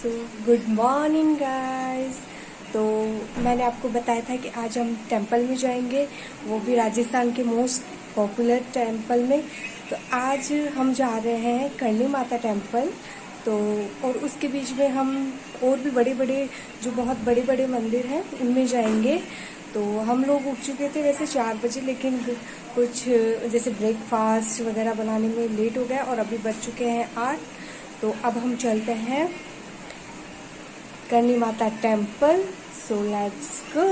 So good morning guys. तो मैंने आपको बताया था कि आज हम टेंपल में जाएंगे, वो भी राजस्थान के मोस्ट पॉपुलर टेंपल में। तो आज हम जा रहे हैं करणी माता टेंपल। तो और उसके बीच में हम और भी बड़े बड़े जो बहुत बड़े बड़े मंदिर हैं उनमें जाएंगे। तो हम लोग उठ चुके थे वैसे 4 बजे, लेकिन कुछ जैसे ब्रेकफास्ट वगैरह बनाने में लेट हो गया और अभी बज चुके हैं 8। तो अब हम चलते हैं Karni Mata temple. So let's go.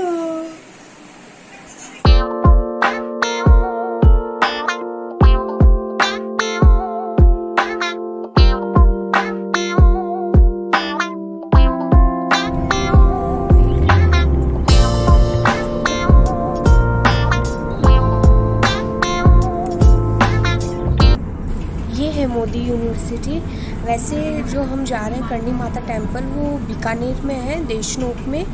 ये है मोदी यूनिवर्सिटी। वैसे जो हम जा रहे हैं करणी माता टेंपल वो बीकानेर में है, देशनोक में।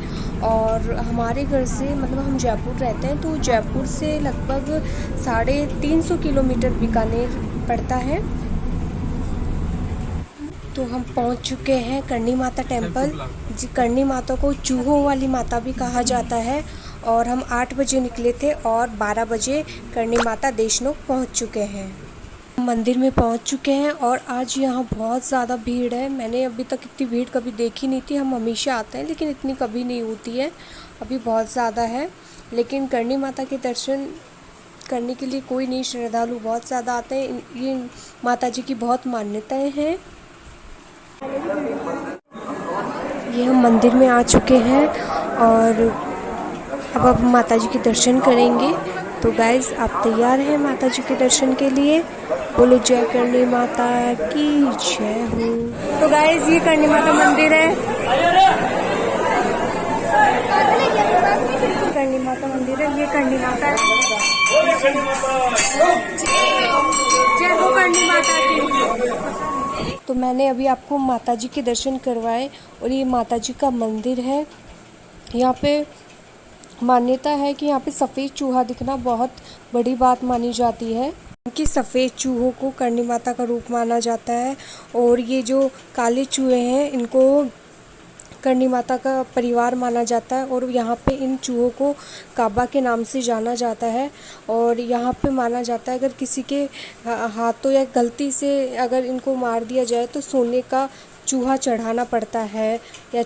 और हमारे घर से मतलब हम जयपुर रहते हैं, तो जयपुर से लगभग 350 किलोमीटर बीकानेर पड़ता है। तो हम पहुंच चुके हैं करणी माता टेंपल। जी, करणी माता को चूहों वाली माता भी कहा जाता है। और हम 8 बजे निकले थे और 12 बजे करणी माता देशनोक पहुंच चुके हैं। मंदिर में पहुंच चुके हैं और आज यहाँ बहुत ज़्यादा भीड़ है। मैंने अभी तक इतनी भीड़ कभी देखी नहीं थी। हम हमेशा आते हैं लेकिन इतनी कभी नहीं होती है, अभी बहुत ज़्यादा है। लेकिन करणी माता के दर्शन करने के लिए कोई नहीं, श्रद्धालु बहुत ज़्यादा आते हैं। ये माता जी की बहुत मान्यताएं हैं। ये हम मंदिर में आ चुके हैं और अब माता जी के दर्शन करेंगे। तो गाइज, आप तैयार हैं माता जी के दर्शन के लिए? बोलो जय करणी माता की जय हो। तो गाइज, ये करणी माता मंदिर है। करणी माता मंदिर है, ये करणी माता है। जय हो करणी माता की। तो मैंने अभी आपको माता जी के दर्शन करवाए और ये माता जी का मंदिर है। यहाँ पे मान्यता है कि यहाँ पे सफ़ेद चूहा दिखना बहुत बड़ी बात मानी जाती है, कि सफ़ेद चूहों को करणी माता का रूप माना जाता है। और ये जो काले चूहे हैं इनको करणी माता का परिवार माना जाता है। और यहाँ पे इन चूहों को काबा के नाम से जाना जाता है। और यहाँ पे माना जाता है अगर किसी के हाथों या गलती से अगर इनको मार दिया जाए तो सोने का चूहा चढ़ाना पड़ता है। या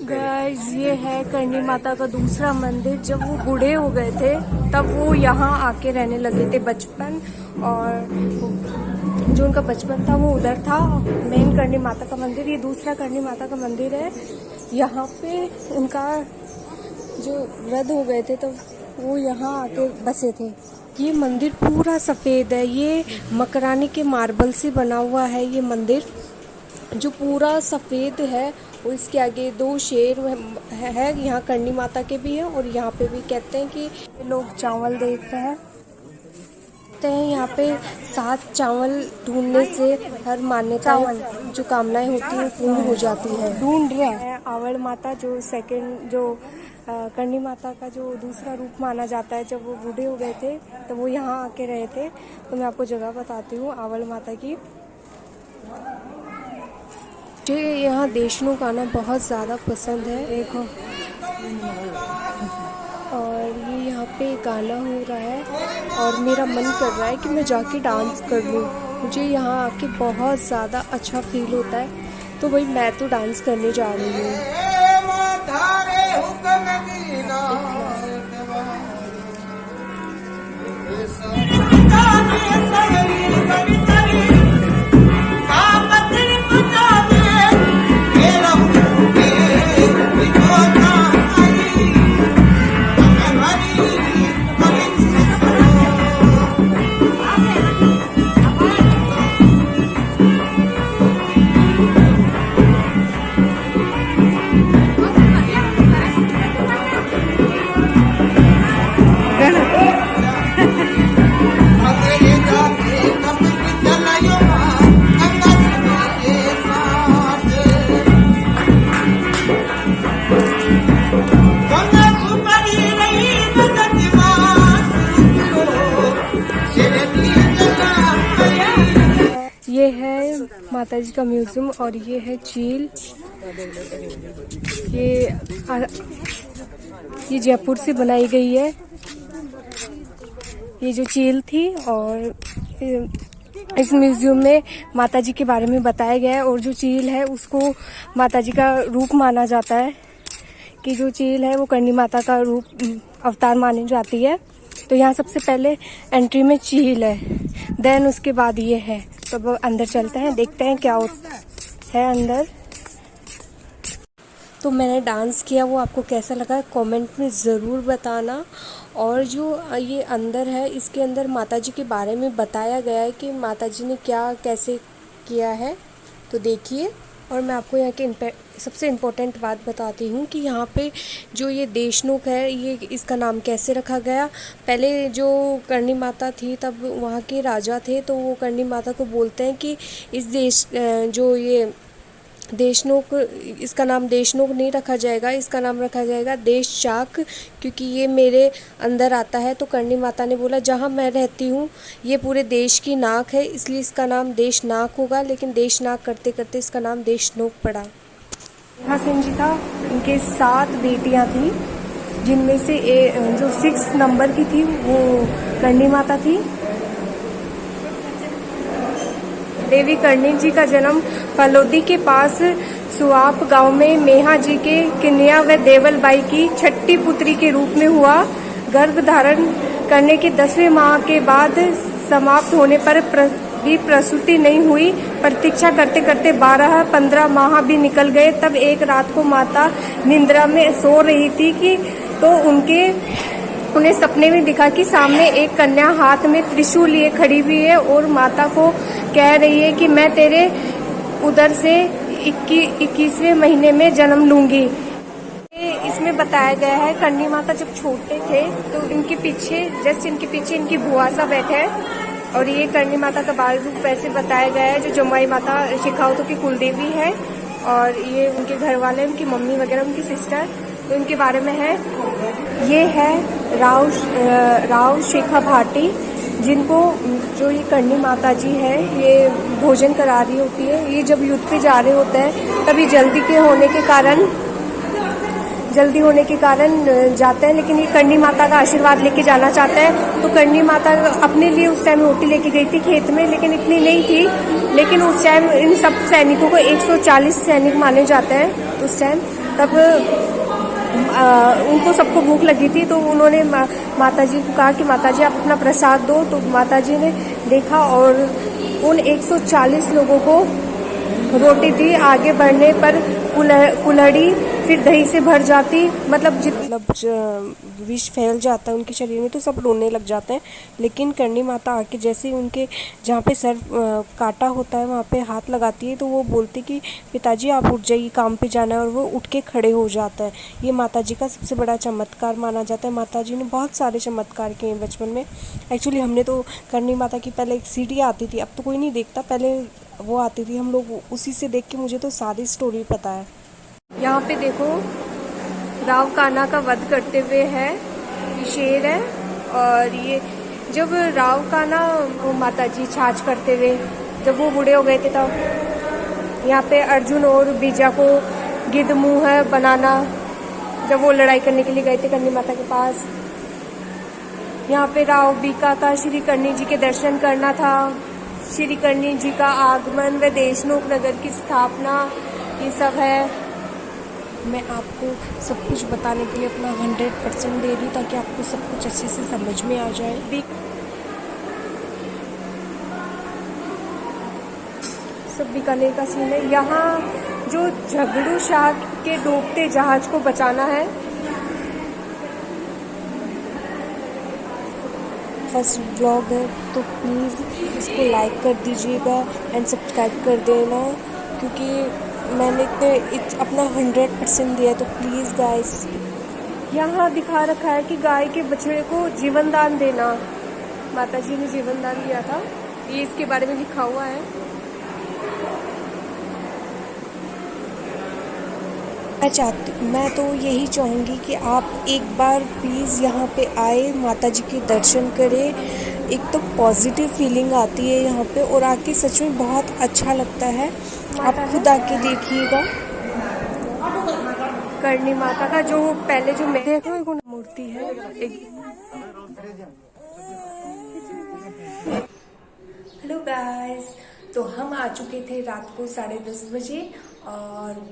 गाइस, ये है करणी माता का दूसरा मंदिर। जब वो बूढ़े हो गए थे तब वो यहाँ आके रहने लगे थे बचपन, और जो उनका बचपन था वो उधर था। मेन करणी माता का मंदिर, ये दूसरा करणी माता का मंदिर है। यहाँ पे उनका जो वृद्ध हो गए थे तो वो यहाँ आके बसे थे। ये मंदिर पूरा सफ़ेद है, ये मकरानी के मार्बल से बना हुआ है। ये मंदिर जो पूरा सफ़ेद है, और इसके आगे 2 शेर है। यहाँ करणी माता के भी हैं और यहाँ पे भी कहते हैं कि लोग चावल देखते हैं। यहाँ पे 7 चावल ढूंढने से हर मान्यता जो कामनाएं होती हैं पूर्ण हो जाती है। ढूंढ रहे हैं आवड़ माता, जो सेकंड जो करणी माता का जो दूसरा रूप माना जाता है। जब वो बूढ़े हो गए थे तो वो यहाँ आके रहे थे। तो मैं आपको जगह बताती हूँ आवड़ माता की। मुझे यहाँ देशनोक आना बहुत ज़्यादा पसंद है। देखो, और ये यहाँ पे गाना हो रहा है और मेरा मन कर रहा है कि मैं जाके डांस कर लूँ। मुझे यहाँ आके बहुत ज़्यादा अच्छा फील होता है, तो भाई मैं तो डांस करने जा रही हूँ। माता जी का म्यूजियम और ये है झील। ये जयपुर से बनाई गई है ये जो झील थी, और इस म्यूजियम में माता जी के बारे में बताया गया है। और जो झील है उसको माता जी का रूप माना जाता है, कि जो झील है वो करणी माता का रूप अवतार मानी जाती है। तो यहाँ सबसे पहले एंट्री में झील है, देन उसके बाद ये है। तो अब अंदर चलते हैं, देखते हैं क्या है अंदर। तो मैंने डांस किया, वो आपको कैसा लगा कमेंट में ज़रूर बताना। और जो ये अंदर है, इसके अंदर माता जी के बारे में बताया गया है कि माता जी ने क्या कैसे किया है, तो देखिए। और मैं आपको यहाँ के सबसे इम्पोर्टेंट बात बताती हूँ कि यहाँ पे जो ये देशनोक है, ये इसका नाम कैसे रखा गया। पहले जो करणी माता थी, तब वहाँ के राजा थे, तो वो करणी माता को बोलते हैं कि इस देश जो ये देशनोक, इसका नाम देशनोक नहीं रखा जाएगा, इसका नाम रखा जाएगा देशचाक, क्योंकि ये मेरे अंदर आता है। तो करणी माता ने बोला जहाँ मैं रहती हूँ ये पूरे देश की नाक है, इसलिए इसका नाम देशनाक होगा। लेकिन देशनाक करते करते इसका नाम देशनोक पड़ा। नेहा सिंह जी था, इनके 7 बेटियाँ थी, जिनमें से जो 6 नंबर की थी वो करणी माता थी। देवी करणी जी का जन्म फलोदी के पास सुआप गांव में मेहा जी के कन्या व देवल बाई की छठी पुत्री के रूप में हुआ। गर्भ धारण करने के 10वें माह के बाद समाप्त होने पर भी प्रसूति नहीं हुई। प्रतीक्षा करते करते 12-15 माह भी निकल गए। तब एक रात को माता निद्रा में सो रही थी कि तो उन्हें सपने में दिखा कि सामने एक कन्या हाथ में त्रिशूल लिए खड़ी हुई है और माता को कह रही है कि मैं तेरे उदर से 21वें महीने में जन्म लूंगी। इसमें बताया गया है करणी माता जब छोटे थे तो इनके पीछे इनकी बुआ सा बैठे है। और ये करणी माता का बाल रूप वैसे बताया गया है, जो जमुई माता शेखावतों की कुलदेवी है। और ये उनके घर वाले, उनकी मम्मी वगैरह, उनकी सिस्टर, तो इनके बारे में है। ये है राव शेखा भाटी, जिनको जो ये करणी माता जी है ये भोजन करा रही होती है। ये जब युद्ध पे जा रहे होते हैं तभी जल्दी होने के कारण जाते हैं, लेकिन ये करणी माता का आशीर्वाद लेके जाना चाहते हैं। तो करणी माता अपने लिए उस टाइम रोटी लेके गई थी खेत में, लेकिन इतनी नहीं थी। लेकिन उस टाइम इन सब सैनिकों को 140 सैनिक माने जाते हैं उस टाइम। तब उनको सबको भूख लगी थी, तो उन्होंने माता जी को कहा कि माता जी आप अपना प्रसाद दो। तो माता जी ने देखा और उन 140 लोगों को रोटी दी। आगे बढ़ने पर कुल्हड़ी फिर दही से भर जाती, मतलब विष फैल जाता है उनके शरीर में, तो सब रोने लग जाते हैं। लेकिन करणी माता आके जैसे उनके जहाँ पे सर काटा होता है वहाँ पे हाथ लगाती है, तो वो बोलती कि पिताजी आप उठ जाइए, काम पे जाना है। और वो उठ के खड़े हो जाता है। ये माता जी का सबसे बड़ा चमत्कार माना जाता है। माता जी ने बहुत सारे चमत्कार किए बचपन में। एक्चुअली हमने तो करणी माता की पहले एक सीडी आती थी, अब तो कोई नहीं देखता, पहले वो आती थी, हम लोग उसी से देख के मुझे तो सारी स्टोरी पता है। यहाँ पे देखो राव कान्हा का वध करते हुए है, ये शेर है। और ये जब राव कान्हा वो माता जी छाछ करते हुए जब वो बूढ़े हो गए थे, तब यहाँ पे अर्जुन और बीजा को गिद्ध मुंह बनाना, जब वो लड़ाई करने के लिए गए थे करणी माता के पास। यहाँ पे राव बीका का श्री करणी जी के दर्शन करना था। श्री करणी जी का आगमन व देशनोक नगर की स्थापना, ये सब है। मैं आपको सब कुछ बताने के लिए अपना 100% दे रही हूँ, ताकि आपको सब कुछ अच्छे से समझ में आ जाए। सब बीकानेर का सीन है। यहाँ जो झगड़ू शाह के डूबते जहाज को बचाना है। फर्स्ट व्लॉग है तो प्लीज़ इसको लाइक कर दीजिएगा एंड सब्सक्राइब कर देना, क्योंकि मैंने अपना 100% दिया है। तो प्लीज़ गाइस, यहाँ दिखा रखा है कि गाय के बछड़े को जीवन दान देना। माता जी ने जीवन दान दिया था, ये इसके बारे में लिखा हुआ है। मैं तो यही चाहूँगी कि आप एक बार प्लीज़ यहाँ पे आए, माता जी के दर्शन करें। एक तो पॉजिटिव फीलिंग आती है यहाँ पे, और आके सच में बहुत अच्छा लगता है। आप खुद आके देखिएगा। करणी माता का जो पहले जो मैं देख रहा हूँ मूर्ति है एक। हेलो गाइस, तो हम आ चुके थे रात को 10:30 बजे, और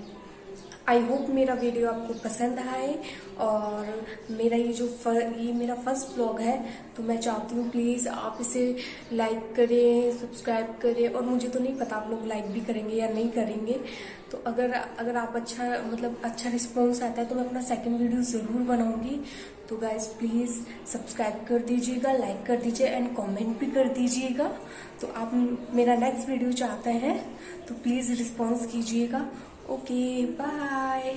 आई होप मेरा वीडियो आपको पसंद आए। और मेरा ये मेरा फर्स्ट व्लॉग है, तो मैं चाहती हूँ प्लीज़ आप इसे लाइक करें, सब्सक्राइब करें। और मुझे तो नहीं पता आप लोग लाइक भी करेंगे या नहीं करेंगे, तो अगर आप अच्छा रिस्पॉन्स आता है तो मैं अपना सेकंड वीडियो ज़रूर बनाऊंगी। तो गाइस प्लीज़ सब्सक्राइब कर दीजिएगा, लाइक कर दीजिए एंड कमेंट भी कर दीजिएगा। तो आप मेरा नेक्स्ट वीडियो चाहते हैं तो प्लीज़ रिस्पॉन्स कीजिएगा। Okay bye.